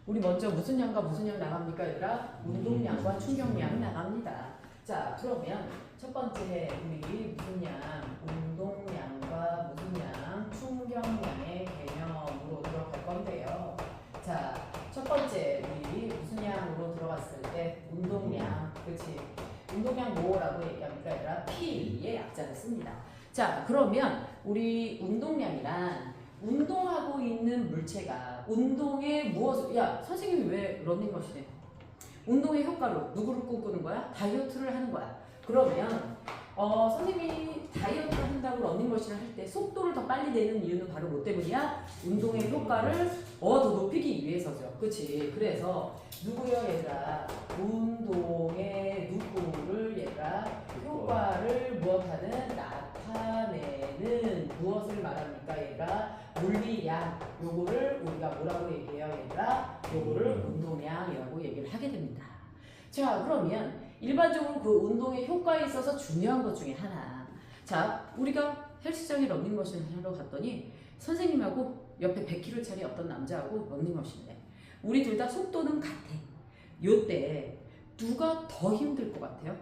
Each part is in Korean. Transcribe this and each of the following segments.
우리 먼저 무슨 양과 무슨 양 나갑니까 얘들아? 운동량과 충격량 나갑니다. 자 그러면 첫 번째 우리 무슨 양, 운동량과 무슨 양, 충격량의 개념으로 들어갈 건데요. 자 첫 번째 우리 무슨 양으로 들어갔을 때 운동량, 그치? 운동량 뭐라고 얘기합니까 얘들아? P의 약자를 씁니다. 자 그러면 우리 운동량이란 운동하고 있는 물체가 운동에 무엇을, 야 선생님이 왜 러닝머신에 운동의 효과로 누구를 꿈꾸는 거야? 다이어트를 하는 거야. 그러면 선생님이 다이어트를 한다고 러닝머신을 할 때 속도를 더 빨리 내는 이유는 바로 뭐 때문이야? 운동의 효과를 더 높이기 위해서죠. 그치? 그래서 누구요 얘들아? 운동의 누구를 얘들아? 효과를 무엇하는? 나타내는 무엇을 말합니까 얘들아? 물리량. 요거를 우리가 뭐라고 얘기해요 얘들아? 요거를 운동량이라고 얘기를 하게 됩니다. 자 그러면 일반적으로 그 운동의 효과에 있어서 중요한 것 중에 하나. 자 우리가 헬스장에 러닝머신을 하러 갔더니 선생님하고 옆에 100kg짜리 어떤 남자하고 러닝머신을 해. 우리 둘 다 속도는 같아. 요때 누가 더 힘들 것 같아요?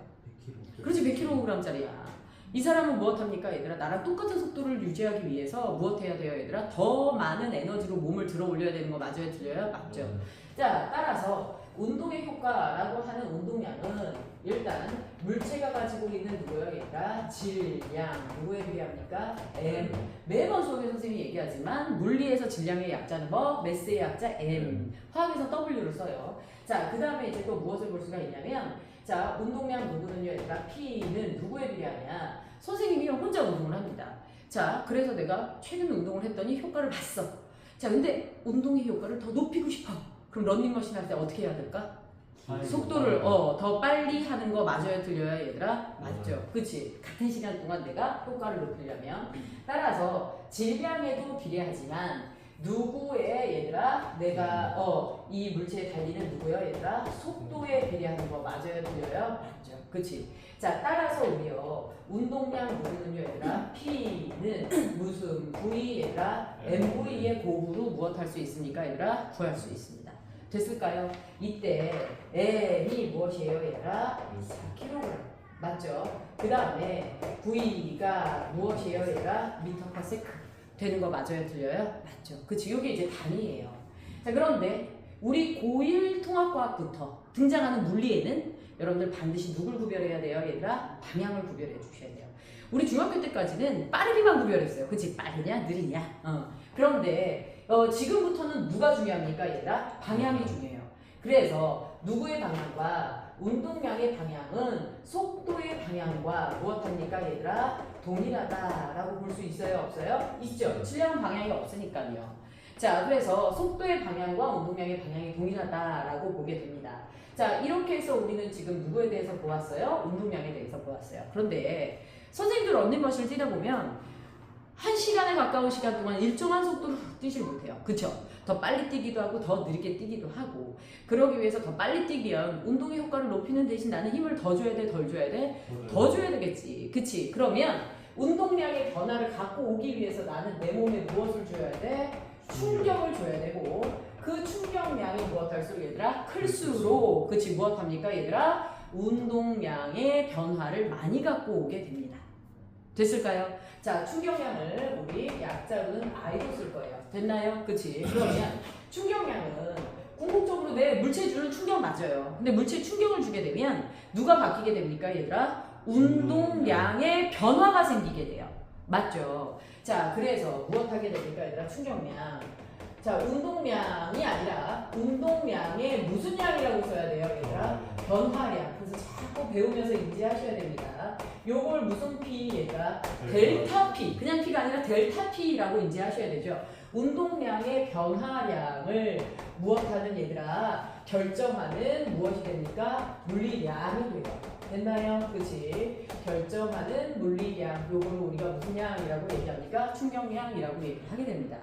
100kg. 그렇지 100kg짜리야. 이 사람은 무엇합니까 얘들아? 나랑 똑같은 속도를 유지하기 위해서 무엇 해야 돼요 얘들아? 더 많은 에너지로 몸을 들어 올려야 되는 거 맞아요 틀려요? 맞죠? 자 따라서 운동의 효과라고 하는 운동량은 일단 물체가 가지고 있는 누구예요 얘들아? 질량. 누구에 비례합니까? M. 매번 수업에 선생님이 얘기하지만 물리에서 질량의 약자는 뭐? 매스의 약자 M. 화학에서 W를 써요. 자 그 다음에 이제 또 무엇을 볼 수가 있냐면 자 운동량 누구는요 얘들아? P는 누구에 비례하냐? 선생님이 혼자 운동을 합니다. 자 그래서 내가 최근 운동을 했더니 효과를 봤어. 자 근데 운동의 효과를 더 높이고 싶어. 그럼 러닝머신 할 때 어떻게 해야 될까? 속도를 더 빨리 하는 거 맞아요 틀려요 얘들아? 맞죠. 그치? 같은 시간 동안 내가 효과를 높이려면 따라서 질량에도 비례하지만 누구의 얘들아? 내가 이 물체에 달리는 누구요 얘들아? 속도에 비례하는 거 맞아요 틀려요? 맞죠. 그치? 자 따라서 우리요 운동량 모르는요 얘들아? P는 무슨 부위 얘들아? MV의 곱으로 무엇 할 수 있습니까 얘들아? 구할 수 있습니다. 됐을까요? 이때 M이 무엇이에요 얘들아? 4kg 맞죠? 그 다음에 V가 무엇이에요 얘들아? 미터/세컨 되는 거 맞아요 틀려요? 맞죠? 그치? 이게 이제 단위예요. 자 그런데 우리 고1 통합과학부터 등장하는 물리에는 여러분들 반드시 누굴 구별해야 돼요 얘들아? 방향을 구별해 주셔야 돼요. 우리 중학교 때까지는 빠르기만 구별했어요. 그치? 빠르냐 느리냐. 그런데 지금부터는 누가 중요합니까 얘들아? 방향이 중요해요. 그래서 누구의 방향과 운동량의 방향은 속도의 방향과 무엇합니까 얘들아? 동일하다라고 볼 수 있어요 없어요? 있죠. 질량 방향이 없으니까요. 자 그래서 속도의 방향과 운동량의 방향이 동일하다라고 보게 됩니다. 자 이렇게 해서 우리는 지금 누구에 대해서 보았어요? 운동량에 대해서 보았어요. 그런데 선생님들 러닝머신을 뛰다 보면 1시간에 가까운 시간 동안 일정한 속도로 뛰질 못해요. 그쵸? 더 빨리 뛰기도 하고 더 느리게 뛰기도 하고 그러기 위해서 더 빨리 뛰면 운동의 효과를 높이는 대신 나는 힘을 더 줘야 돼? 덜 줘야 돼? 더 줘야 되겠지. 그치? 그러면 운동량의 변화를 갖고 오기 위해서 나는 내 몸에 무엇을 줘야 돼? 충격을 줘야 되고 그 충격량이 무엇 할수록 얘들아? 클수록 그치? 무엇 합니까 얘들아? 운동량의 변화를 많이 갖고 오게 됩니다. 됐을까요? 자, 충격량을 우리 약자로는 I로 쓸 거예요. 됐나요? 그치? 그러면 충격량은 궁극적으로 내 물체에 주는 충격 맞아요. 근데 물체에 충격을 주게 되면 누가 바뀌게 됩니까 얘들아? 운동량의 변화가 생기게 돼요. 맞죠? 자, 그래서 무엇 하게 됩니까 얘들아? 충격량. 자, 운동량이 아니라 운동량의 무슨 양이라고 써야 돼요 얘들아? 변화량. 그래서 자꾸 배우면서 인지하셔야 됩니다. 요걸 무슨 P 얘들아? 델타 P. 그냥 P가 아니라 델타 P라고 인지하셔야 되죠. 운동량의 변화량을 무엇하는 얘들아? 결정하는 무엇이 됩니까? 물리량이 돼요. 됐나요? 그치? 결정하는 물리량. 요거를 우리가 무슨 양이라고 얘기합니까? 충격량이라고 얘기하게 됩니다.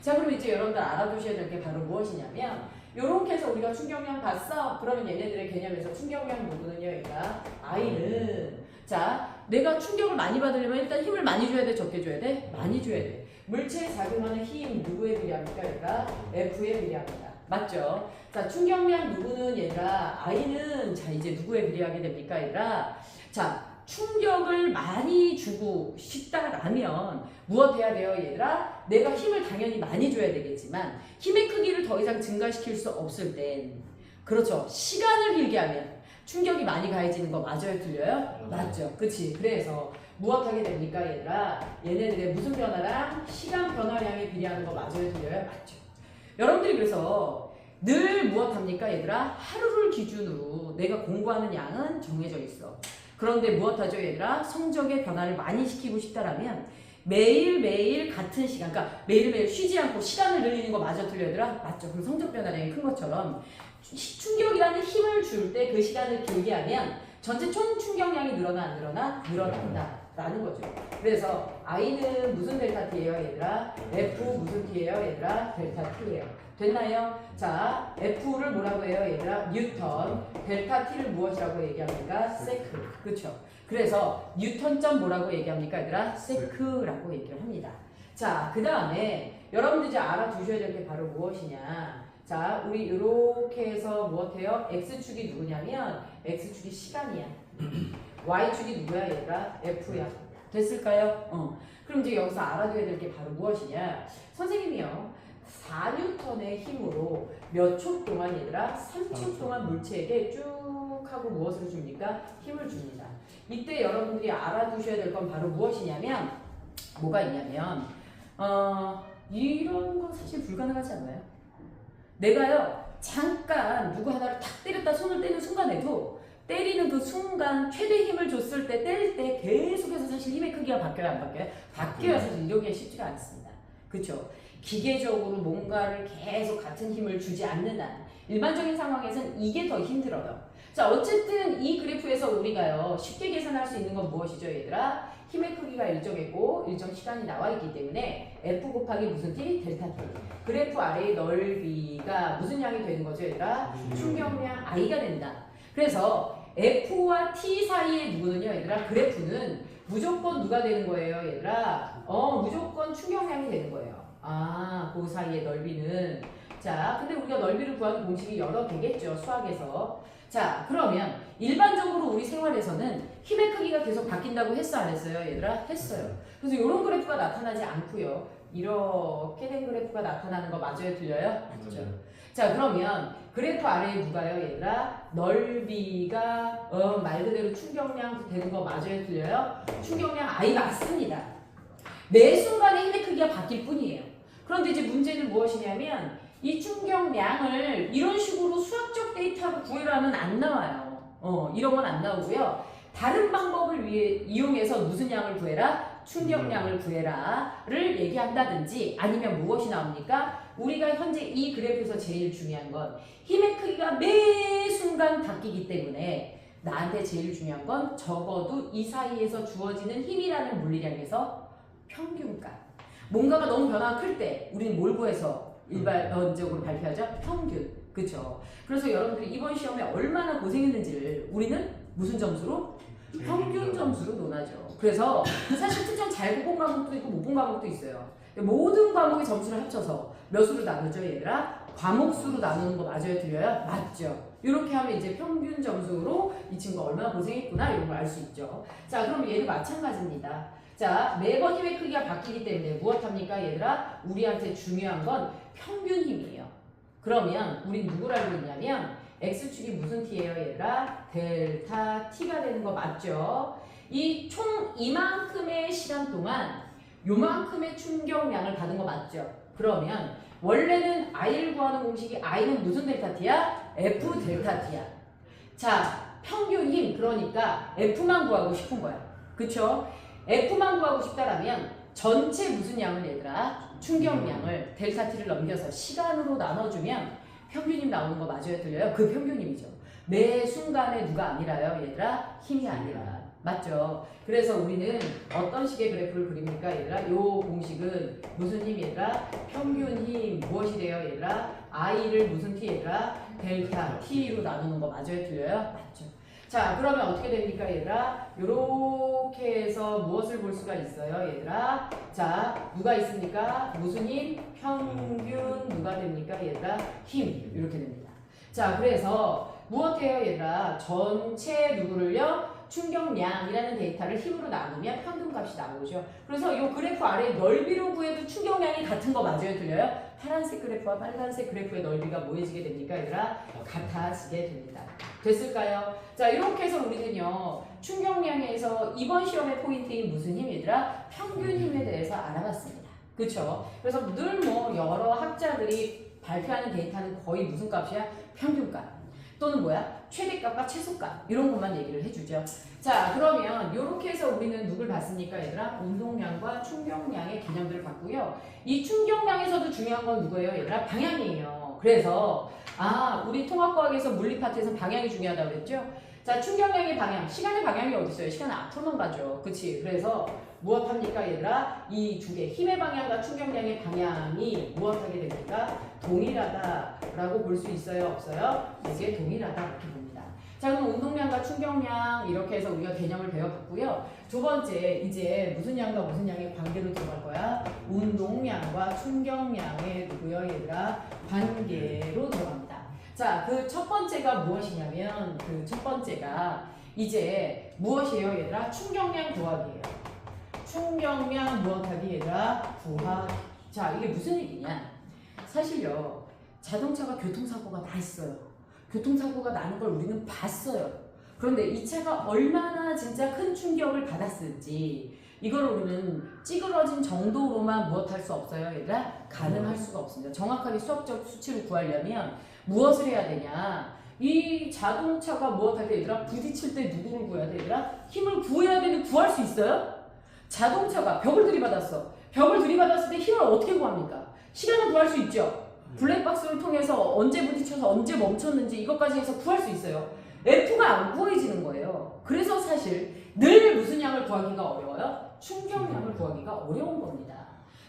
자 그럼 이제 여러분들 알아두셔야 될 게 바로 무엇이냐면 요렇게 해서 우리가 충격량 봤어? 그러면 얘네들의 개념에서 충격량 누구는요 얘가 I는 자 내가 충격을 많이 받으려면 일단 힘을 많이 줘야 돼? 적게 줘야 돼? 많이 줘야 돼. 물체에 작용하는 힘 누구에 비례합니까 얘가? F에 비례합니다. 맞죠? 자, 충격량 누구는 얘들아, I는 자 이제 누구에 비례하게 됩니까 얘들아? 자, 충격을 많이 주고 싶다라면 무엇 해야 돼요 얘들아? 내가 힘을 당연히 많이 줘야 되겠지만 힘의 크기를 더 이상 증가시킬 수 없을 땐 그렇죠. 시간을 길게 하면 충격이 많이 가해지는 거 맞아요? 틀려요? 맞죠. 그치. 그래서 무엇 하게 됩니까 얘들아? 얘네들의 무슨 변화랑 시간 변화량에 비례하는 거 맞아요? 틀려요? 맞죠. 여러분들이 그래서 늘 무엇 합니까 얘들아? 하루를 기준으로 내가 공부하는 양은 정해져 있어. 그런데 무엇 하죠 얘들아? 성적의 변화를 많이 시키고 싶다라면 매일매일 같은 시간, 그러니까 매일매일 쉬지 않고 시간을 늘리는 거 맞아 틀려 얘들아? 맞죠. 그럼 성적 변화량이 큰 것처럼 충격이라는 힘을 줄 때 그 시간을 길게 하면 전체 총 충격량이 늘어나 안 늘어나? 늘어난다 라는 거죠. 그래서 I는 무슨 델타 T예요 얘들아? F 무슨 T예요 얘들아? 델타 T예요. 됐나요? 자, F를 뭐라고 해요 얘들아? 뉴턴. 델타 T를 무엇이라고 얘기합니까? 세크. 그쵸? 그래서 뉴턴점 뭐라고 얘기합니까 얘들아? 세크라고 얘기를 합니다. 자, 그 다음에 여러분들 이제 알아두셔야 될 게 바로 무엇이냐? 자, 우리 이렇게 해서 무엇해요? X축이 누구냐면 X축이 시간이야. Y축이 누구야 얘들아? F야. 됐을까요? 그럼 이제 여기서 알아둬야 될 게 바로 무엇이냐? 선생님이요. 4N의 힘으로 몇 초 동안 얘들아? 3초 동안 물체에게 쭉 하고 무엇을 줍니까? 힘을 줍니다. 이때 여러분들이 알아두셔야 될 건 바로 무엇이냐면 뭐가 있냐면 이런 건 사실 불가능하지 않나요? 내가요 잠깐 누구 하나를 탁 때렸다 손을 떼는 순간에도 때리는 그 순간 최대 힘을 줬을 때 때릴 때 계속해서 사실 힘의 크기가 바뀌어요 안 바뀌어요? 바뀌어야 사실 이러기가 쉽지가 않습니다. 그렇죠? 기계적으로 뭔가를 계속 같은 힘을 주지 않는 한 일반적인 상황에서는 이게 더 힘들어요. 자 어쨌든 이 그래프에서 우리가요 쉽게 계산할 수 있는 건 무엇이죠 얘들아? 힘의 크기가 일정했고 일정 시간이 나와 있기 때문에 F 곱하기 무슨 T? 델타 T. 그래프 아래의 넓이가 무슨 양이 되는 거죠 얘들아? 충격량 I가 된다. 그래서 F와 T 사이의 누구는요 얘들아? 그래프는 무조건 누가 되는 거예요 얘들아? 무조건 충격량이 되는 거예요. 그 사이의 넓이는. 자, 근데 우리가 넓이를 구하는 공식이 여러 개겠죠 수학에서. 자, 그러면 일반적으로 우리 생활에서는 힘의 크기가 계속 바뀐다고 했어 안 했어요 얘들아? 했어요. 그래서 이런 그래프가 나타나지 않고요 이렇게 된 그래프가 나타나는 거 맞아요 틀려요? 맞죠. 자, 그러면 그래프 아래에 누가요 얘들아? 넓이가 말 그대로 충격량 되는 거 맞아요 틀려요? 충격량 I 맞습니다. 매 순간에 힘의 크기가 바뀔 뿐이에요. 그런데 이제 문제는 무엇이냐면 이 충격량을 이런 식으로 수학적 데이터로 구해라면 안 나와요. 이런 건 안 나오고요. 다른 방법을 이용해서 무슨 양을 구해라? 충격량을 구해라를 얘기한다든지 아니면 무엇이 나옵니까? 우리가 현재 이 그래프에서 제일 중요한 건 힘의 크기가 매 순간 바뀌기 때문에 나한테 제일 중요한 건 적어도 이 사이에서 주어지는 힘이라는 물리량에서 평균값. 뭔가가 너무 변화가 클 때 우리는 뭘 구해서 일반적으로 발표하죠? 평균. 그쵸? 그래서 여러분들이 이번 시험에 얼마나 고생했는지를 우리는 무슨 점수로? 평균 점수로 논하죠. 그래서 사실 특정 잘 본 과목도 있고 못 본 과목도 있어요. 모든 과목의 점수를 합쳐서 몇 수로 나누죠 얘들아? 과목 수로 나누는 거 맞아요 틀려요? 맞죠. 이렇게 하면 이제 평균 점수로 이 친구가 얼마나 고생했구나 이런 걸 알 수 있죠. 자, 그럼 얘도 마찬가지입니다. 자, 매번 힘의 크기가 바뀌기 때문에 무엇합니까 얘들아? 우리한테 중요한 건 평균 힘이에요. 그러면 우린 누구를 알고 있냐면 X축이 무슨 T예요 얘들아? 델타 T가 되는 거 맞죠? 이 총 이만큼의 시간 동안 요만큼의 충격량을 받은 거 맞죠? 그러면 원래는 I를 구하는 공식이 I는 무슨 델타 T야? F 델타 T야. 자, 평균 힘 그러니까 F만 구하고 싶은 거야. 그쵸? F만 구하고 싶다라면 전체 무슨 양을 얘들아? 충격량을 델타 T를 넘겨서 시간으로 나눠주면 평균힘 나오는 거 맞아요? 틀려요? 그 평균힘이죠. 매 순간에 누가 아니라요? 얘들아? 힘이 아니라. 맞죠? 그래서 우리는 어떤 식의 그래프를 그립니까? 얘들아? 요 공식은 무슨 힘 얘들아? 평균힘 무엇이 돼요? 얘들아? I를 무슨 T 얘들아? 델타 T로 나누는 거 맞아요? 틀려요? 맞죠? 자, 그러면 어떻게 됩니까, 얘들아? 요렇게 해서 무엇을 볼 수가 있어요, 얘들아? 자, 누가 있습니까? 무슨 힘? 평균 누가 됩니까, 얘들아? 힘. 이렇게 됩니다. 자, 그래서 무엇해요, 얘들아? 전체 누구를요? 충격량이라는 데이터를 힘으로 나누면 평균값이 나오죠. 그래서 이 그래프 아래 넓이로 구해도 충격량이 같은 거 맞아요? 틀려요? 파란색 그래프와 빨간색 그래프의 넓이가 뭐해지게 됩니까, 얘들아? 같아지게 됩니다. 됐을까요? 자, 이렇게 해서 우리는요, 충격량에서 이번 시험의 포인트인 무슨 힘, 얘들아? 평균 힘에 대해서 알아봤습니다. 그쵸? 그래서 늘 뭐 여러 학자들이 발표하는 데이터는 거의 무슨 값이야? 평균값. 또는 뭐야? 최대값과 최소값. 이런 것만 얘기를 해주죠. 자, 그러면 이렇게 해서 우리는 누굴 봤습니까, 얘들아? 운동량과 충격량의 개념들을 봤고요. 이 충격량에서도 중요한 건 누구예요, 얘들아? 방향이에요. 그래서 우리 통합과학에서 물리 파트에서 방향이 중요하다고 그랬죠? 자, 충격량의 방향, 시간의 방향이 어디 있어요? 시간은 앞으로만 가죠. 그치? 그래서 무엇합니까, 얘들아? 이 두 개, 힘의 방향과 충격량의 방향이 무엇하게 됩니까? 동일하다라고 볼 수 있어요? 없어요? 이게 동일하다 이렇게 봅니다. 자, 그럼 운동량과 충격량 이렇게 해서 우리가 개념을 배워봤고요. 두 번째, 이제 무슨 양과 무슨 양의 관계로 들어갈 거야? 운동량과 충격량의 누구요, 얘들아? 관계로 들어갑니다. 자, 그 첫 번째가 무엇이냐면, 그 첫 번째가 이제 무엇이에요, 얘들아? 충격량 구하기예요. 충격량 무엇하기, 얘들아? 구하기. 자, 이게 무슨 얘기냐? 사실요, 자동차가 교통사고가 났어요. 교통사고가 나는 걸 우리는 봤어요. 그런데 이 차가 얼마나 진짜 큰 충격을 받았을지 이걸 우리는 찌그러진 정도로만 무엇할 수 없어요, 얘들아? 가늠할 수가 없습니다. 정확하게 수학적 수치를 구하려면 무엇을 해야 되냐? 이 자동차가 무엇할 때, 얘들아? 부딪힐 때 누구를 구해야 돼, 얘들아? 힘을 구해야 되는데 구할 수 있어요? 자동차가 벽을 들이받았어. 벽을 들이받았을 때 힘을 어떻게 구합니까? 시간을 구할 수 있죠. 블랙박스를 통해서 언제 부딪혀서 언제 멈췄는지 이것까지 해서 구할 수 있어요. F가 안 구해지는 거예요. 그래서 사실 늘 무슨 양을 구하기가 어려워요? 충격량을 구하기가 어려운 겁니다.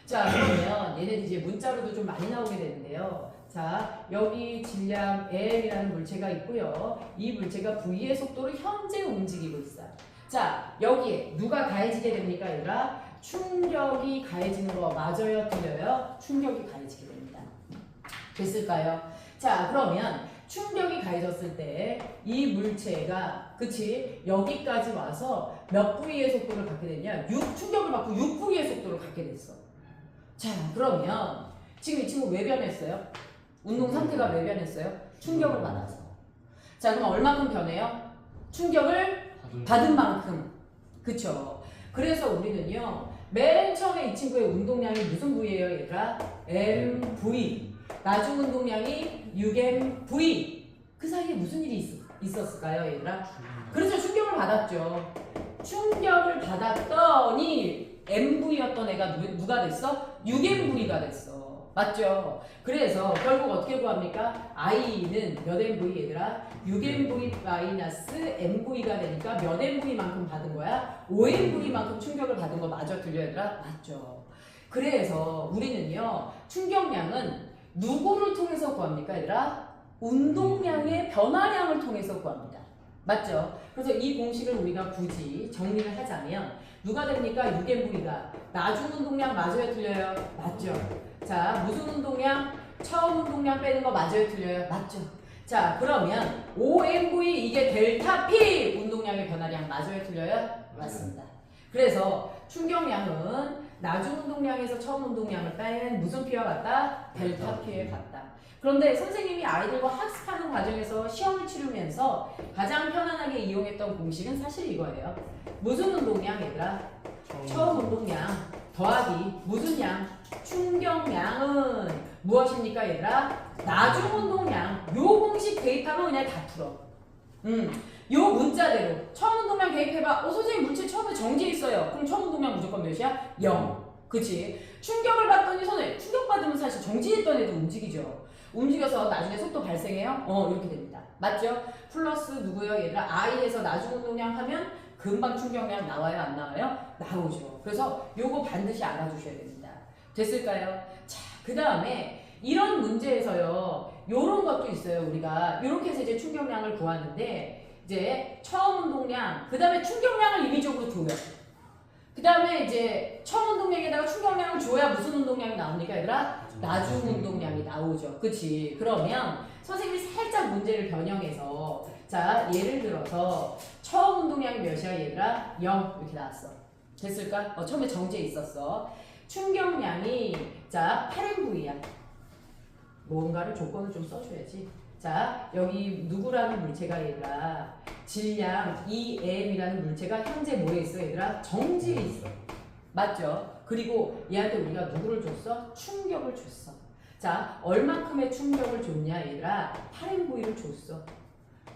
자, 그러면 얘네들 이제 문자로도 좀 많이 나오게 되는데요. 자, 여기 질량 M이라는 물체가 있고요. 이 물체가 V의 속도로 현재 움직이고 있어요. 자, 여기에 누가 가해지게 됩니까, 얘들아? 충격이 가해지는 거 맞아요, 틀려요? 충격이 가해지게 됩니다. 됐을까요? 자, 그러면 충격이 가해졌을 때 이 물체가, 그치? 여기까지 와서 몇 V의 속도를 갖게 됐냐? 충격을 받고 6V의 속도를 갖게 됐어. 자, 그러면 지금 이 친구 왜 변했어요? 운동 상태가 왜 변했어요? 충격을 받아서. 자, 그럼 얼마큼 변해요? 충격을 받은 만큼. 그쵸? 그래서 우리는요, 맨 처음에 이 친구의 운동량이 무슨 부위예요, 얘들아? MV. 나중 운동량이 6MV. 그 사이에 무슨 일이 있었을까요, 얘들아? 그래서 충격을 받았죠. 충격을 받았더니 MV였던 애가 누가 됐어? 6MV가 됐어. 맞죠? 그래서 결국 어떻게 구합니까? I는 몇 MV, 얘들아? 6MV 마이너스 MV가 되니까 몇 MV만큼 받은 거야? 5MV만큼 충격을 받은 거 맞아, 들려, 얘들아? 맞죠? 그래서 우리는요, 충격량은 누구를 통해서 구합니까, 얘들아? 운동량의 변화량을 통해서 구합니다. 맞죠? 그래서 이 공식을 우리가 굳이 정리를 하자면 누가 됩니까? 6MV가 나중 운동량 맞아요, 틀려요? 맞죠? 자, 무슨 운동량? 처음 운동량 빼는 거 맞아요, 틀려요? 맞죠? 자, 그러면 5MV 이게 델타 P 운동량의 변화량 맞아요, 틀려요? 맞습니다. 그래서 충격량은 나중 운동량에서 처음 운동량을 뺀 무슨 P와 같다? 델타 P에 같다. 그런데 선생님이 아이들과 학습하는 과정에서 시험을 치르면서 가장 편안하게 이용했던 공식은 사실 이거예요. 무슨 운동량, 얘들아? 처음 운동량 더하기 무슨 양? 충격량은 무엇입니까, 얘들아? 나중 운동량. 요 공식 대입하면 그냥 다 풀어. 요 문자대로 처음 운동량 대입해봐. 선생님 물질 처음에 정지해 있어요. 그럼 처음 운동량 무조건 몇이야? 0. 그치? 충격을 받더니 선생님 충격받으면 사실 정지했던 애도 움직이죠. 움직여서 나중에 속도 발생해요? 이렇게 됩니다. 맞죠? 플러스 누구요? 얘들아 I에서 나중 운동량 하면 금방 충격량 나와요? 안 나와요? 나오죠. 그래서 요거 반드시 알아주셔야 됩니다. 됐을까요? 자, 그 다음에 이런 문제에서요, 요런 것도 있어요. 우리가 요렇게 해서 이제 충격량을 구하는데 이제 처음 운동량, 그 다음에 충격량을 임의적으로 줘요. 그 다음에 이제 처음 운동량에다가 충격량을 줘야 무슨 운동량이 나옵니까, 얘들아? 나중 운동량이 나오죠. 그치? 그러면 선생님이 살짝 문제를 변형해서, 자, 예를 들어서 처음 운동량이 몇이야, 얘들아? 0 이렇게 나왔어. 됐을까? 처음에 정지에 있었어. 충격량이 자 8MV야. 뭔가를 조건을 좀 써줘야지. 자, 여기 누구라는 물체가 얘들아 질량 EM이라는 물체가 현재 뭐에 있어 얘들아? 정지에 있어. 맞죠? 그리고 얘한테 우리가 누구를 줬어? 충격을 줬어. 자, 얼만큼의 충격을 줬냐 얘들아? 8MV를 줬어.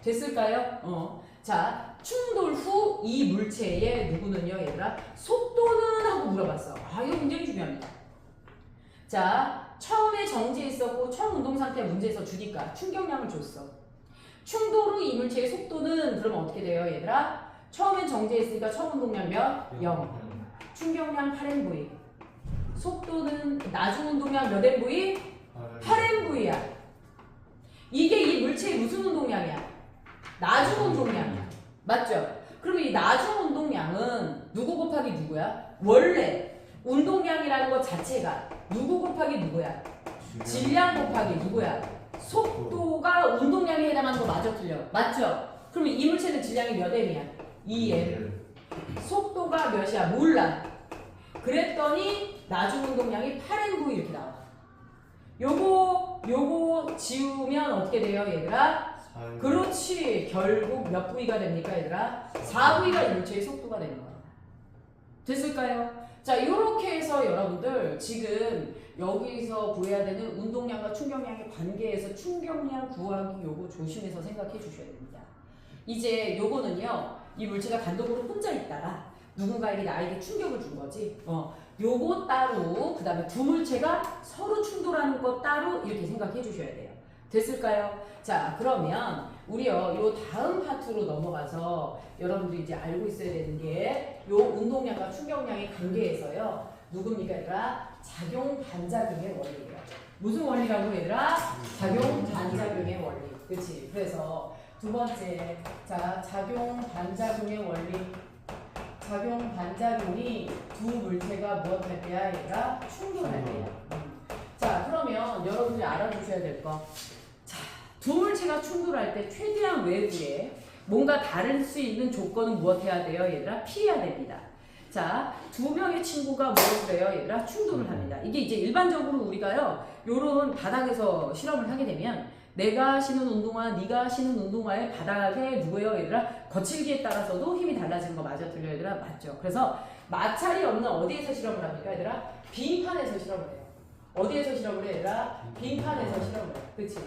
됐을까요? 자, 충돌 후 이 물체의 누구는요 얘들아? 속도는? 하고 물어봤어. 아, 이거 굉장히 중요합니다. 자, 처음에 정지에 있었고 처음 운동 상태 문제에서 주니까 충격량을 줬어. 충돌 후 이 물체의 속도는 그러면 어떻게 돼요 얘들아? 처음엔 정지에 있으니까 처음 운동량 몇? 0. 충격량 8MV. 속도는 나중 운동량 몇 MV? 8MV야. 이게 이 물체의 무슨 운동량이야? 나중 운동량이야. 맞죠? 그럼 이 나중 운동량은 누구 곱하기 누구야? 원래 운동량이라는 것 자체가 누구 곱하기 누구야? 질량 곱하기 누구야? 속도가 운동량에 해당하는 거 맞아 틀려? 맞죠? 그럼 이 물체는 질량이 몇 M이야? 2M. 속도가 몇이야? 몰라. 그랬더니 나중 운동량이 8MV 이렇게 나와. 요거 지우면 어떻게 돼요 얘들아? 그렇지. 결국 몇 V가 됩니까 얘들아? 4V가 이 물체의 속도가 되는 거야. 됐을까요? 자, 이렇게 해서 여러분들 지금 여기서 구해야 되는 운동량과 충격량의 관계에서 충격량 구하기 요거 조심해서 생각해 주셔야 됩니다. 이제 요거는요, 이 물체가 단독으로 혼자 있다가 누군가에게 나에게 충격을 준 거지. 요거 따로, 그 다음에 두 물체가 서로 충돌하는 거 따로 이렇게 생각해 주셔야 돼요. 됐을까요? 자, 그러면 우리요, 요 다음 파트로 넘어가서 여러분들이 이제 알고 있어야 되는 게 요 운동량과 충격량의 관계에서요. 누굽니까 얘들아? 작용 반작용의 원리예요. 무슨 원리라고 얘들아? 작용 반작용의 원리. 그치? 그래서 두 번째, 자, 작용 반작용의 원리. 작용 반작용이 두 물체가 무엇할 때야 얘들아? 충돌할 때야. 자, 그러면 여러분들이 알아두셔야 될 거. 자, 두 물체가 충돌할 때 최대한 외부에 뭔가 다를 수 있는 조건은 무엇해야 돼요 얘들아? 피해야 됩니다. 자, 두 명의 친구가 무엇을 해요 얘들아? 충돌을 합니다. 이게 이제 일반적으로 우리가요 요런 바닥에서 실험을 하게 되면 내가 신은 운동화, 네가 신은 운동화의 바닥에 누구예요 얘들아? 거칠기에 따라서도 힘이 달라지는 거 맞아 틀려 얘들아? 맞죠? 그래서 마찰이 없는 어디에서 실험을 합니까 얘들아? 빙판에서 실험을 해요. 어디에서 실험을 해 얘들아? 빙판에서 실험을 해. 그치?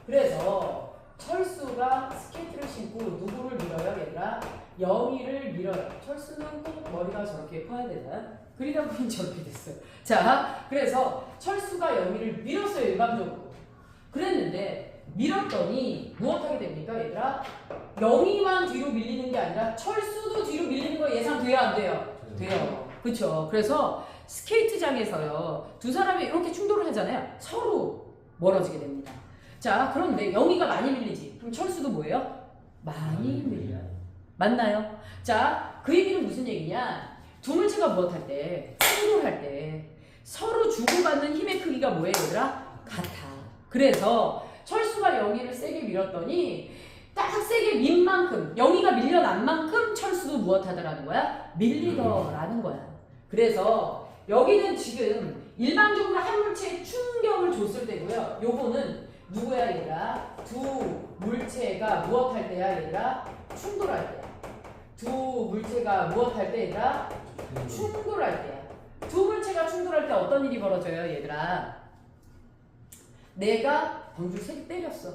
그래서 철수가 스케이트를 신고 누구를 밀어요 얘들아? 영희를 밀어요. 철수는 꼭 머리가 저렇게 커야 되나? 그러다 보니 저렇게 됐어요. 자, 그래서 철수가 영희를 밀었어요 일반적으로. 그랬는데 밀었더니 무엇하게 됩니까 얘들아? 영희만 뒤로 밀리는 게 아니라 철수도 뒤로 밀리는 거 예상돼요 안 돼요? 돼요. 그쵸? 그래서 스케이트장에서요 두 사람이 이렇게 충돌을 하잖아요. 서로 멀어지게 됩니다. 자, 그런데 영희가 많이 밀리지. 그럼 철수도 뭐예요? 많이 밀려요. 맞나요? 자, 그 얘기는 무슨 얘기냐? 두 물체가 무엇할 때? 충돌할 때 서로 주고받는 힘의 크기가 뭐예요 얘들아? 같아. 그래서 철수가 영희를 세게 밀었더니 딱 세게 민 만큼 영희가 밀려난 만큼 철수도 무엇하더라는 거야? 밀리더라는 거야. 그래서 여기는 지금 일반적으로 한 물체에 충격을 줬을 때고요. 요거는 누구야 얘들아? 두 물체가 무엇할 때야 얘들아? 충돌할 때야. 두 물체가 무엇할 때 얘들아? 충돌할 때야. 두 물체가 충돌할 때 어떤 일이 벌어져요 얘들아? 내가 덩줄 세게 때렸어.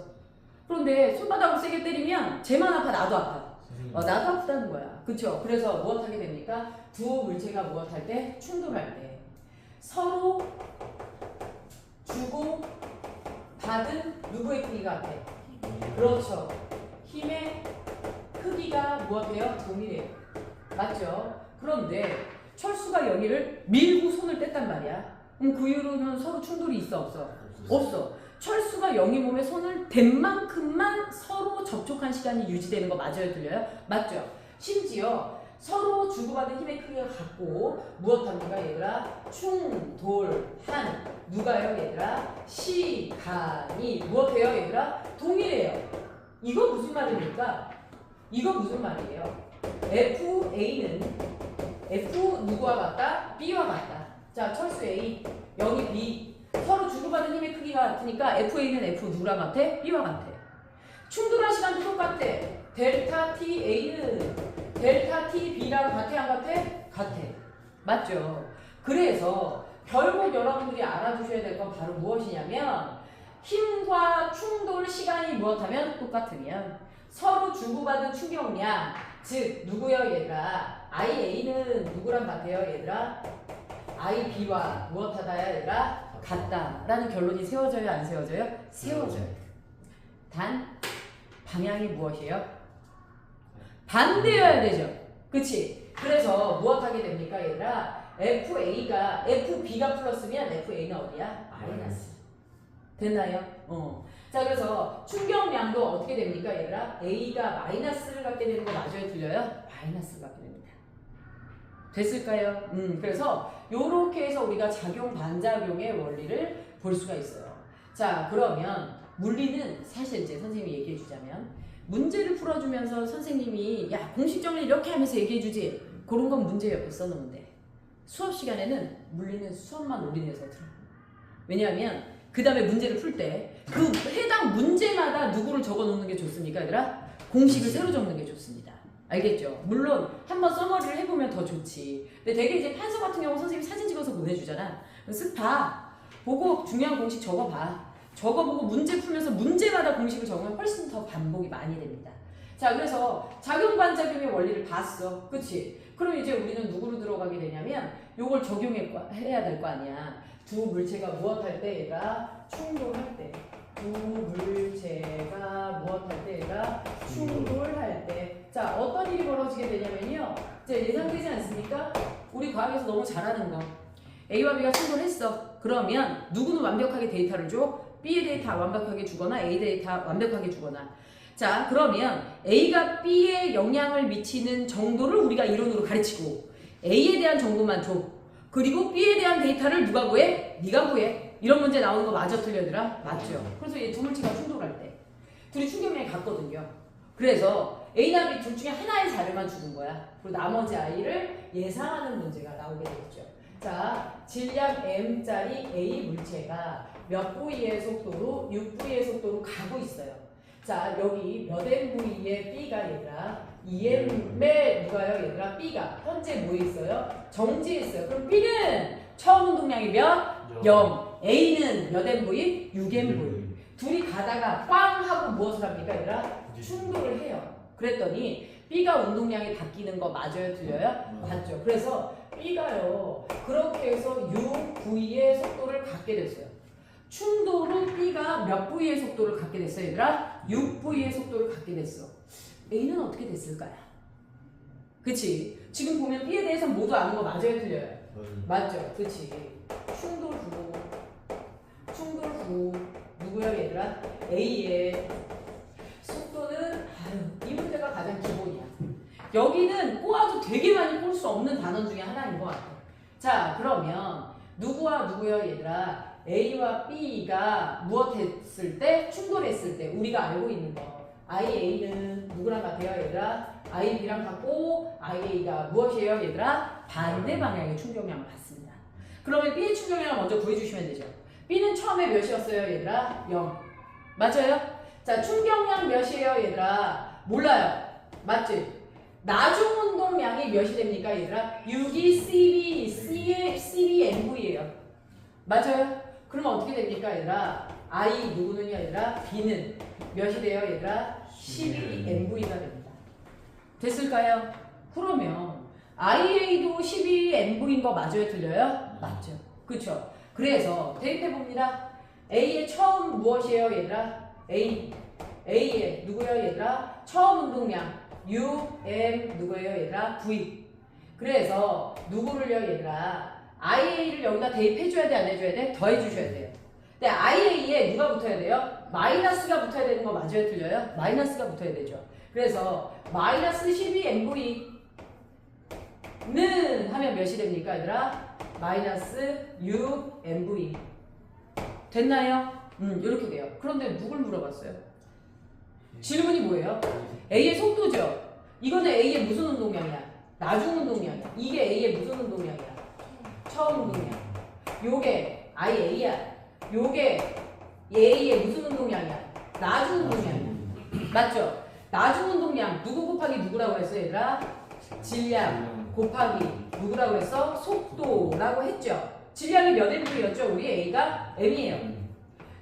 그런데 손바닥으로 세게 때리면 쟤만 아파 나도 아파. 나도 아프다는 거야. 그쵸? 그래서 무엇하게 됩니까? 두 물체가 무엇할 때? 충돌할 때 서로 주고 받은 누구의 크기가 같아? 그렇죠. 힘의 크기가 무엇해요? 동일해요. 맞죠? 그런데 철수가 영희를 밀고 손을 뗐단 말이야. 그 이후로는 서로 충돌이 있어 없어? 없어. 철수가 영희 몸에 손을 댄 만큼만 서로 접촉한 시간이 유지되는 거 맞아요? 틀려요? 맞죠? 심지어 서로 주고받은 힘의 크기가 같고 무엇합니까 얘들아? 충돌한 누가요 얘들아? 시간이 무엇해요 얘들아? 동일해요. 이거 무슨 말입니까? 이거 무슨 말이에요? FA는 F 누구와 같다? B와 같다. 자 철수 A, 여기 B 서로 주고받은 힘의 크기가 같으니까 FA는 F 누구랑 같아? B와 같아. 충돌한 시간도 똑같아. 델타 T A는 델타 T B랑 같아 안 같아? 같아. 맞죠? 그래서 결국 여러분들이 알아두셔야 될 건 바로 무엇이냐면 힘과 충돌 시간이 무엇하면 똑같으면 서로 주고받은 충격량 즉 누구요 얘들아? IA는 누구랑 같아요 얘들아? IB와 무엇하다야 얘들아? 같다라는 결론이 세워져요 안 세워져요? 세워져요. 단 방향이 무엇이에요? 반대여야 되죠. 그치? 그래서 무엇하게 됩니까 얘들아? FA가 FB가 플러스면 FA는 어디야? 마이너스. 됐나요? 자 그래서 충격량도 어떻게 됩니까 얘들아? A가 마이너스를 갖게 되는 거 맞아요 틀려요? 마이너스를 갖게 됩니다. 됐을까요? 그래서 요렇게 해서 우리가 작용 반작용의 원리를 볼 수가 있어요. 자 그러면 물리는 사실 이제 선생님이 얘기해 주자면 문제를 풀어주면서 선생님이 야 공식 정리 이렇게 하면서 얘기해 주지 그런 건 문제 옆에 써놓으면 돼. 수업 시간에는 물리는 수업만 올인해서 들어. 왜냐하면 그 다음에 문제를 풀 때 그 해당 문제마다 누구를 적어 놓는 게 좋습니까 얘들아? 공식을 새로 적는 게 좋습니다. 알겠죠? 물론 한번 써머리를 해보면 더 좋지. 근데 되게 이제 판서 같은 경우 선생님이 사진 찍어서 보내주잖아. 쓱 봐. 보고 중요한 공식 적어봐. 적어보고 문제 풀면서 문제마다 공식을 적으면 훨씬 더 반복이 많이 됩니다. 자 그래서 작용반작용의 원리를 봤어. 그치? 그럼 이제 우리는 누구로 들어가게 되냐면 요걸 적용해야 될 거 아니야. 두 물체가 무엇할 때 얘가 충돌할 때 두 물체가 무엇할 때 얘가 충돌할 때 자 어떤 일이 벌어지게 되냐면요 이제 예상되지 않습니까? 우리 과학에서 너무 잘하는 거 A와 B가 충돌했어. 그러면 누구는 완벽하게 데이터를 줘? B의 데이터 완벽하게 주거나 A 데이터 완벽하게 주거나 자 그러면 A가 B에 영향을 미치는 정도를 우리가 이론으로 가르치고 A에 대한 정보만 줘. 그리고 B에 대한 데이터를 누가 구해? 네가 구해. 이런 문제 나오는 거 맞아 틀려 얘들아? 맞죠. 그래서 이 두 물체가 충돌할 때 둘이 충격량이 같거든요. 그래서 A나 B 둘 중에 하나의 자료만 주는 거야. 그리고 나머지 I를 예상하는 문제가 나오게 되겠죠. 자 질량 m짜리 A 물체가 몇 V의 속도로 6V의 속도로 가고 있어요. 자 여기 몇 MV의 B가 얘들아 2M의 누가요 얘들아 B가 현재 뭐 있어요? 정지에 있어요. 그럼 B는 처음 운동량이 몇? 0. A는 몇 MV? 6MV. 둘이 가다가 빵 하고 무엇을 합니까 얘들아? 충돌을 해요. 그랬더니 B가 운동량이 바뀌는 거 맞아요 틀려요? 맞죠. 그래서 B가요 그렇게 해서 6V의 속도를 갖게 됐어요. 충돌은 B가 몇 V의 속도를 갖게 됐어 얘들아? 6V의 속도를 갖게 됐어. A는 어떻게 됐을까요? 그치? 지금 보면 B에 대해서 모두 아는 거 맞아요 틀려요? 맞죠. 그치? 충돌 후 누구야 얘들아? A의 속도는 이 문제가 가장 기본이야. 여기는 꼬아도 되게 많이 꼴 수 없는 단원 중에 하나인 것 같아. 자 그러면 누구와 누구요 얘들아? A와 B가 무엇 했을 때? 충돌했을 때 우리가 알고 있는 거 IA는 누구랑 같아요 얘들아? IB랑 같고 IA가 무엇이에요 얘들아? 반대 방향의 충격량을 받습니다. 그러면 B의 충격량을 먼저 구해주시면 되죠. B는 처음에 몇이었어요 얘들아? 0 맞아요? 자 충격량 몇이에요 얘들아? 몰라요. 맞지? 나중 운동량이 몇이 됩니까 얘들아? 6이 CBMV예요. 맞아요? 그러면 어떻게 됩니까 얘들아? I 누구는요 얘들아? B는 몇이 돼요 얘들아? 12MV가 됩니다. 됐을까요? 그러면 IA도 12MV인 거 맞아요 틀려요? 맞죠. 그쵸? 그래서 대입해봅니다. A의 처음 무엇이에요 얘들아? A의 누구예요 얘들아? 처음 운동량 6M 누구예요 얘들아? V. 그래서 누구를요 얘들아? IA를 여기다 대입해줘야 돼 안 해줘야 돼? 더해주셔야 돼요. 근데 IA에 누가 붙어야 돼요? 마이너스가 붙어야 되는 거 맞아요? 틀려요? 마이너스가 붙어야 되죠. 그래서 마이너스 12MV는 하면 몇이 됩니까 얘들아? 마이너스 6MV 됐나요? 이렇게 돼요. 그런데 누굴 물어봤어요? 질문이 뭐예요? A의 속도죠. 이거는 A의 무슨 운동량이야? 나중 운동량이야. 이게 A의 무슨 운동량이야? 처음 운동량. 요게 IA야. 요게 A의 무슨 운동량이야? 나중 운동량이야. 맞죠? 나중 운동량 누구 곱하기 누구라고 했어 얘들아? 질량 곱하기 누구라고 했어? 속도라고 했죠. 질량이 몇 MV였죠? 우리 A가 M이에요.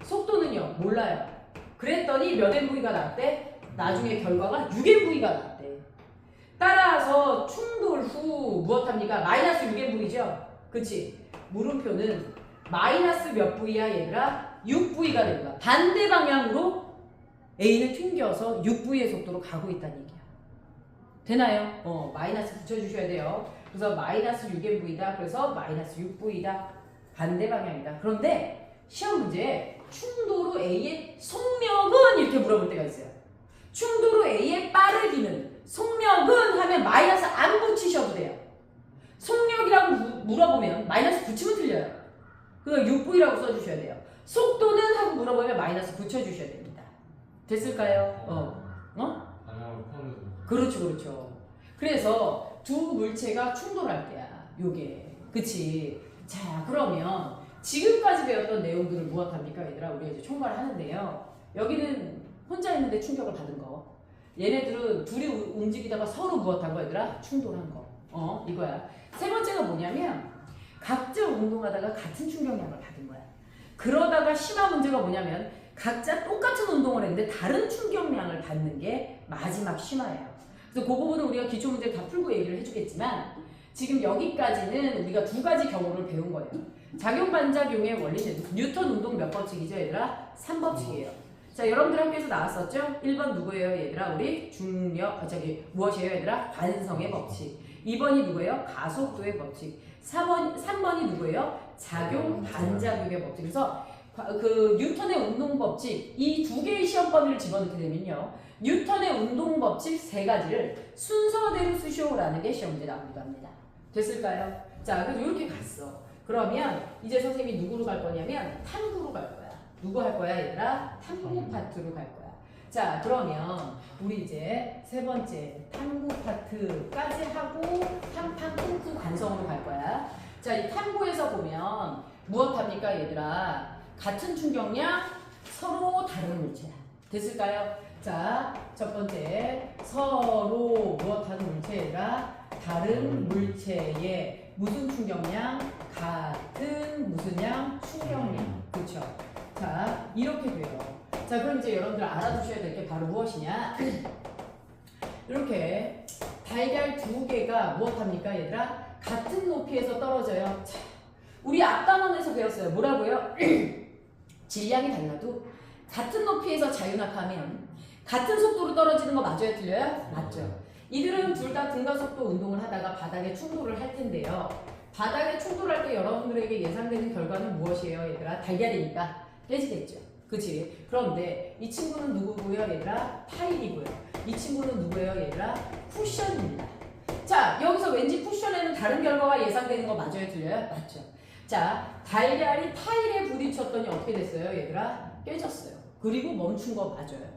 속도는요? 몰라요. 그랬더니 몇 MV가 나왔대? 나중에 결과가 6MV가 나왔대. 따라서 충돌 후 무엇합니까? 마이너스 6MV죠? 그치? 물음표는 마이너스 몇 V야 얘들아? 6V가 됩니다. 반대 방향으로 A는 튕겨서 6V의 속도로 가고 있다는 얘기야. 되나요? 마이너스 붙여주셔야 돼요. 그래서 마이너스 6MV다. 그래서 마이너스 6V다. 반대 방향이다. 그런데 시험 문제에 충돌 후 A의 속력은 이렇게 물어볼 때가 있어요. 충돌 후 A의 빠르기는 속력은 하면 마이너스 안 붙이셔도 돼요. 속력이라고 물어보면 마이너스 붙이면 틀려요. 그래서 6V라고 써주셔야 돼요. 속도는 하고 물어보면 마이너스 붙여주셔야 됩니다. 됐을까요? 그렇죠, 그렇죠. 그래서 두 물체가 충돌할 때야. 요게. 그치? 자, 그러면 지금까지 배웠던 내용들을 무엇합니까? 얘들아, 우리가 이제 총괄을 하는데요. 여기는 혼자 있는데 충격을 받은 거. 얘네들은 둘이 움직이다가 서로 무엇한 거? 얘들아? 충돌한 거. 이거야. 세 번째가 뭐냐면 각자 운동하다가 같은 충격량을 받은 거야. 그러다가 심한 문제가 뭐냐면 각자 똑같은 운동을 했는데 다른 충격량을 받는 게 마지막 심화예요. 그래서 그 부분은 우리가 기초 문제를 다 풀고 얘기를 해주겠지만 지금 여기까지는 우리가 두 가지 경우를 배운 거예요. 작용반작용의 원리는 뉴턴 운동 몇 법칙이죠 얘들아? 3법칙이에요. 자, 여러분들 학교에서 나왔었죠? 1번 누구예요 얘들아? 우리 중력, 무엇이에요 얘들아? 관성의 법칙. 2번이 누구예요? 가속도의 법칙. 3번이 누구예요? 작용 반작용의 법칙. 그래서 그 뉴턴의 운동 법칙 이 두 개의 시험 범위를 집어넣게 되면요. 뉴턴의 운동 법칙 세 가지를 순서대로 쓰시오라는 게 시험 문제 나오기도 합니다. 됐을까요? 자, 그래서 이렇게 갔어. 그러면 이제 선생님이 누구로 갈 거냐면 탐구로 갈 거야. 누구 할 거야 얘들아? 탐구 파트로 갈 거야. 자, 그러면 우리 이제 세 번째 탐구 파트까지 하고 탐판 탐구 관성으로 갈 거야. 자, 이 탐구에서 보면 무엇합니까 얘들아? 같은 충격량 서로 다른 물체야. 됐을까요? 자, 첫 번째 서로 무엇하는 물체라 다른 물체의 무슨 충격량? 같은 무슨 양? 충격량. 그렇죠? 자, 이렇게 돼요. 자, 그럼 이제 여러분들 알아두셔야 될 게 바로 무엇이냐? 이렇게 달걀 두 개가 무엇합니까 얘들아? 같은 높이에서 떨어져요. 자, 우리 앞 단원에서 배웠어요. 뭐라고요? 질량이 달라도 같은 높이에서 자유낙하면 같은 속도로 떨어지는 거 맞아요? 틀려요? 맞죠. 이들은 둘 다 등가속도 운동을 하다가 바닥에 충돌을 할 텐데요. 바닥에 충돌할 때 여러분들에게 예상되는 결과는 무엇이에요? 얘들아? 달걀이니까 깨지겠죠. 그치? 그런데 이 친구는 누구고요? 얘들아? 타일이고요. 이 친구는 누구예요? 얘들아? 쿠션입니다. 자, 여기서 왠지 쿠션에는 다른 결과가 예상되는 거 맞아요? 틀려요? 맞죠. 자, 달걀이 타일에 부딪혔더니 어떻게 됐어요? 얘들아? 깨졌어요. 그리고 멈춘 거 맞아요.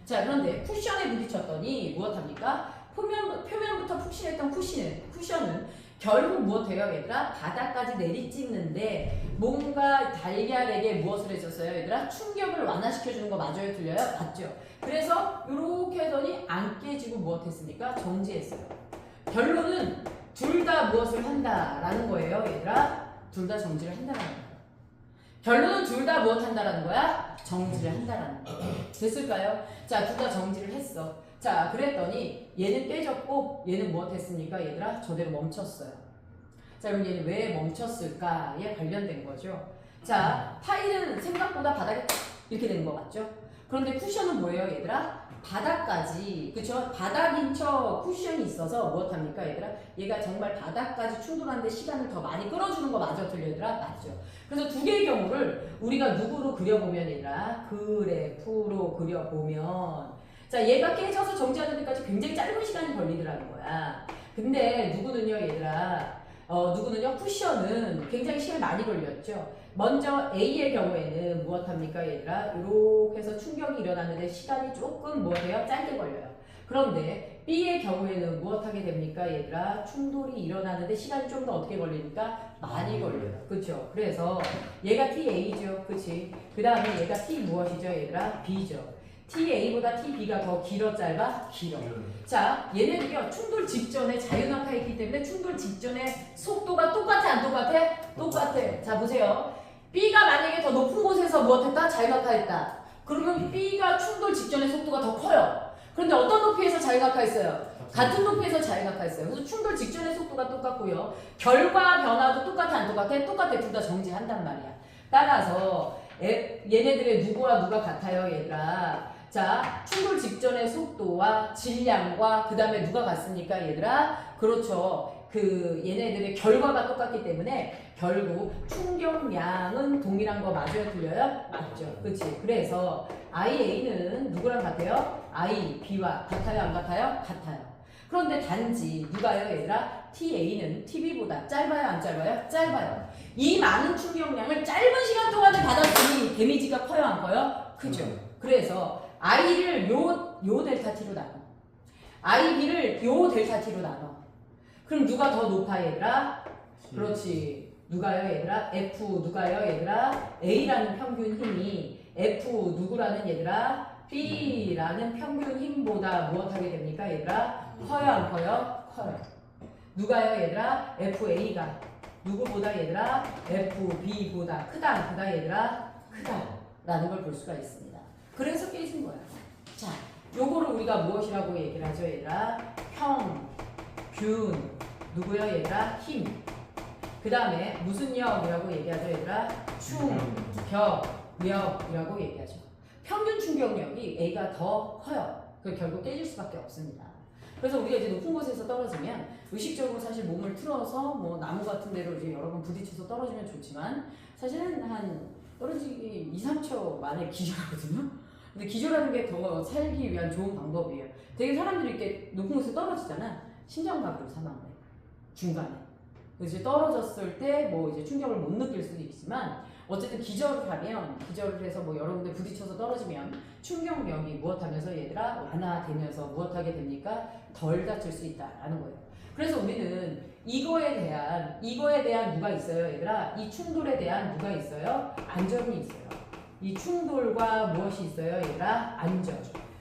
자, 그런데 쿠션에 부딪혔더니 무엇합니까? 표면부터 푹신했던 쿠션은 결국 무엇해요? 얘들아? 바닥까지 내리찍는데 뭔가 달걀에게 무엇을 했었어요? 얘들아? 충격을 완화시켜주는 거 맞아요? 틀려요? 맞죠? 그래서 이렇게 하더니 안 깨지고 무엇했습니까? 정지했어요. 결론은 둘 다 무엇을 한다라는 거예요, 얘들아? 둘 다 정지를 한다라는 거예요. 결론은 둘 다 무엇 한다라는 거야? 정지를 한다라는 거예요. 됐을까요? 자, 둘 다 정지를 했어. 자, 그랬더니 얘는 깨졌고 얘는 무엇 했습니까? 얘들아? 저대로 멈췄어요. 자, 그럼 얘는 왜 멈췄을까에 관련된 거죠. 자, 타일은 생각보다 바닥에 이렇게 되는 거 같죠? 그런데 쿠션은 뭐예요, 얘들아? 바닥까지, 그쵸? 바닥인 척 쿠션이 있어서 무엇합니까, 얘들아? 얘가 정말 바닥까지 충돌하는데 시간을 더 많이 끌어주는 거 맞아, 틀려, 얘들아? 맞죠? 그래서 두 개의 경우를 우리가 누구로 그려보면, 얘들아? 그래프로 그려보면, 자, 얘가 깨져서 정지하는 데까지 굉장히 짧은 시간이 걸리더라는 거야. 근데 누구는요, 얘들아? 누구는요? 쿠션은 굉장히 시간이 많이 걸렸죠. 먼저 A의 경우에는 무엇합니까, 얘들아? 이렇게 해서 충격이 일어나는데 시간이 조금 뭐예요? 짧게 걸려요. 그런데 B의 경우에는 무엇하게 됩니까, 얘들아? 충돌이 일어나는데 시간이 좀 더 어떻게 걸리니까? 많이 걸려요. 그쵸? 그래서 얘가 TA죠. 그치? 그 다음에 얘가 T 무엇이죠, 얘들아? B죠. TA보다 TB가 더 길어, 짧아? 길어. 자, 얘네들이요, 충돌 직전에 자유낙하에 있기 때문에 충돌 직전에 속도가 똑같아, 안 똑같아? 똑같아. 자, 보세요. B가 만약에 더 높은 곳에서 무엇했다? 자유낙하했다. 그러면 B가 충돌 직전의 속도가 더 커요. 그런데 어떤 높이에서 자유낙하했어요? 같은 높이에서 자유낙하했어요. 그래서 충돌 직전의 속도가 똑같고요. 결과 변화도 똑같아, 안 똑같아? 똑같아. 둘 다 정지한단 말이야. 따라서 얘네들의 누구와 누가 같아요, 얘들아? 자, 충돌 직전의 속도와 질량과 그 다음에 누가 같습니까, 얘들아? 그렇죠. 얘네들의 결과가 똑같기 때문에 결국 충격량은 동일한 거 맞아요, 틀려요? 맞죠. 그치? 그래서 IA는 누구랑 같아요? IB와 같아요, 안 같아요? 같아요. 그런데 단지 누가요, 얘들아? TA는 TB보다 짧아요, 안 짧아요? 짧아요. 이 많은 충격량을 짧은 시간 동안에 받았으니 데미지가 커요, 안 커요? 크죠. 그래서 I를 요 델타 T로 나눠. IB를 요 델타 T로 나눠. 그럼 누가 더 높아, 얘들아? 그렇지. 누가요, 얘들아? F 누가요, 얘들아? A라는 평균 힘이 F 누구라는, 얘들아? B라는 평균 힘보다 무엇하게 됩니까, 얘들아? 커요, 안 커요? 커요. 누가요, 얘들아? FA가 누구보다, 얘들아? FB보다 크다, 안 크다, 얘들아? 크다 라는 걸 볼 수가 있습니다. 그래서 깨진 거야. 자, 요거를 우리가 무엇이라고 얘기를 하죠, 얘들아? 평균 누구요, 얘들아? 힘. 그 다음에 무슨 역이라고 얘기하죠, 얘들아? 충격력이라고 얘기하죠. 평균 충격력이 A가 더 커요. 그 결국 깨질 수밖에 없습니다. 그래서 우리가 이제 높은 곳에서 떨어지면 의식적으로 사실 몸을 틀어서 뭐 나무 같은 데로 이제 여러 번 부딪혀서 떨어지면 좋지만 사실은 한 떨어지기 2, 3초 만에 기절하거든요. 근데 기절하는 게 더 살기 위한 좋은 방법이에요. 되게 사람들이 이렇게 높은 곳에 떨어지잖아. 심장마비로 사망해. 중간에. 그래서 떨어졌을 때 뭐 이제 충격을 못 느낄 수도 있지만 어쨌든 기절을 하면 기절을 해서 뭐 여러 군데 부딪혀서 떨어지면 충격력이 무엇하면서 얘들아 완화되면서 무엇하게 됩니까? 덜 다칠 수 있다라는 거예요. 그래서 우리는 이거에 대한 누가 있어요, 얘들아? 이 충돌에 대한 누가 있어요? 안전이 있어요. 이 충돌과 무엇이 있어요, 얘들아? 안전.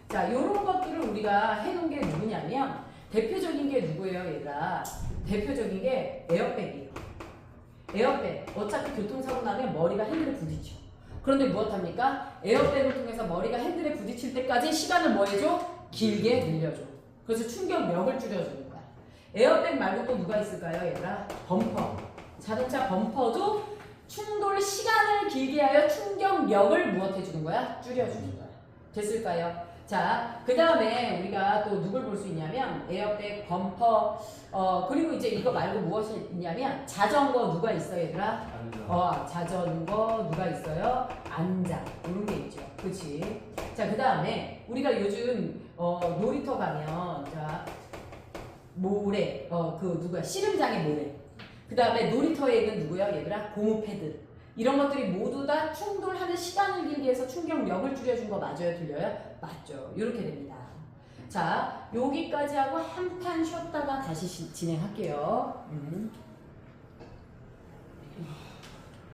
자, 요런 것들을 우리가 해놓은 게 누구냐면 대표적인 게 누구예요, 얘들아? 대표적인 게 에어백이에요. 에어백. 어차피 교통사고 나면 머리가 핸들에 부딪혀. 그런데 무엇합니까? 에어백을 통해서 머리가 핸들에 부딪힐 때까지 시간을 뭐 해줘? 길게 늘려줘. 그래서 충격력을 줄여주는 거야. 에어백 말고 또 누가 있을까요, 얘들아? 범퍼. 자동차 범퍼도 충돌 시간을 길게 하여 충격력을 무엇해주는 거야? 줄여주는 거야. 됐을까요? 자, 그 다음에 우리가 또 누굴 볼 수 있냐면 에어백, 범퍼, 그리고 이제 이거 말고 무엇이 있냐면 자전거 누가 있어요, 얘들아? 자전거 누가 있어요? 안장. 이런 게 있죠. 그치? 자, 그 다음에 우리가 요즘 놀이터 가면 자 모래, 누구야? 씨름장의 모래. 그 다음에 놀이터에 있는 누구야, 얘들아? 고무 패드. 이런 것들이 모두 다 충돌하는 시간을 길게 해서 충격력을 줄여준 거 맞아요, 틀려요? 맞죠. 이렇게 됩니다. 자, 여기까지 하고 한 판 쉬었다가 다시 진행할게요.